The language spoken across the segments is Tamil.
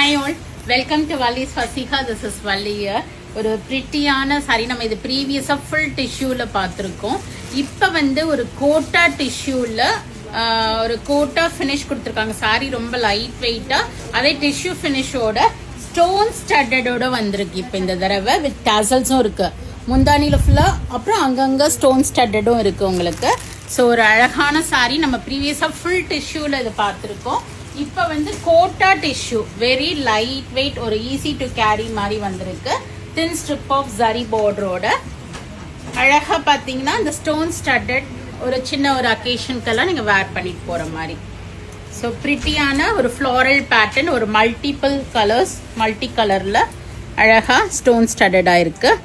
Hi all, welcome to Valli's Fasika. This is Valli here. ஒரு பிரிட்டியான சாரி நம்ம இது ப்ரீவியஸாக ஃபுல் டிஷ்யூவில் பார்த்துருக்கோம். இப்போ வந்து ஒரு கோட்டா டிஷ்யூவில் ஒரு கோட்டா ஃபினிஷ் கொடுத்துருக்காங்க. சாரி ரொம்ப லைட் வெயிட்டாக அதே டிஷ்யூ ஃபினிஷோட ஸ்டோன் ஸ்டட்டடோட வந்திருக்கு. இப்போ இந்த தடவை வித் டேசல்ஸும் இருக்குது. முந்தானியில் ஃபுல்லாக அப்புறம் அங்கங்கே ஸ்டோன் ஸ்டட்டடும் இருக்குது உங்களுக்கு. ஸோ ஒரு அழகான சாரி நம்ம ப்ரீவியஸாக ஃபுல் டிஷ்யூவில் இது பார்த்துருக்கோம். இப்போ வந்து Kota tissue very light weight ஒரு ஈஸி டு கேரி மாதிரி வந்திருக்கு. தின் ஸ்ட்ரிப் ஆஃப் ஜரி பார்டரோட அழகாக பார்த்தீங்கன்னா இந்த ஸ்டோன் ஸ்டட்டட் ஒரு சின்ன ஒரு அக்கேஷனுக்கெல்லாம் நீங்கள் வேர் பண்ணிட்டு போகிற மாதிரி. ஸோ ப்ரிட்டியான ஒரு ஃப்ளாரல் பேட்டர்ன் ஒரு மல்டிபிள் கலர்ஸ் மல்டி கலரில் அழகாக ஸ்டோன் ஸ்டட்டடாக இருக்குது.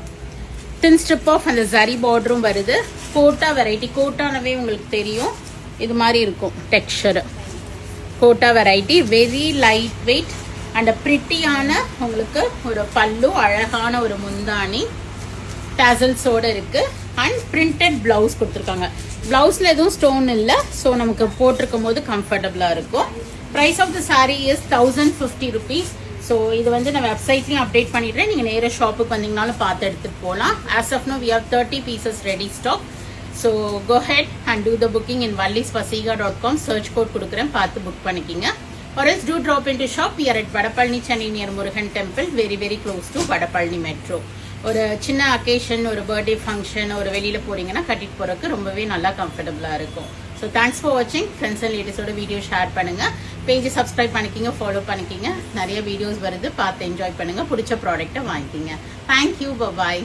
தின் ஸ்ட்ரிப் ஆஃப் அந்த ஜரி பார்டரும் வருது. கோட்டா வெரைட்டி கோட்டானவே உங்களுக்கு தெரியும் இது மாதிரி இருக்கும் texture. Kota variety very light weight and ப்ரிட்டியான உங்களுக்கு ஒரு பல்லு அழகான ஒரு முந்தானி டேசல்ஸோடு இருக்குது. அண்ட் பிரிண்டட் ப்ளவுஸ் கொடுத்துருக்காங்க. ப்ளவுஸில் எதுவும் ஸ்டோன் இல்லை. ஸோ நமக்கு போட்டிருக்கும் போது கம்ஃபர்டபுளாக இருக்கும். Price of the sari is 1050 rupees. So இது வந்து நான் வெப்சைட்லையும் அப்டேட் பண்ணிடுறேன். நீங்கள் நேராக ஷாப்புக்கு வந்தீங்கனாலும் பார்த்து எடுத்துகிட்டு போகலாம். As of now we have 30 pieces ready stock. So go ahead and do the booking in vallisfasiga.com. Search code கொடுக்குறேன், பார்த்து புக் பண்ணிக்கிங்க. or else do drop into shop. We are at Vadapalani, Chennai near Murugan Temple, very very close to Vadapalani Metro. ஒரு சின்ன அக்கேஷன் ஒரு பர்த்டே ஃபங்க்ஷன் ஒரு வெளியில் போகிறீங்கன்னா கட்டிட்டு போகிறதுக்கு ரொம்பவே நல்லா கம்ஃபர்டபுளாக இருக்கும். ஸோ தேங்க்ஸ் ஃபார் வாட்சிங். ஃப்ரெண்ட்ஸ் அண்ட் லேடிஸோட வீடியோ ஷேர் பண்ணுங்கள். பேஜை சப்ஸ்கிரைப் பண்ணிக்கிங்க, ஃபாலோ பண்ணிக்கிங்க. நிறைய வீடியோஸ் வருது, பார்த்து என்ஜாய் பண்ணுங்கள். பிடிச்ச ப்ராடக்ட்டை வாங்கிக்கிங்க. தேங்க்யூ, பாய்.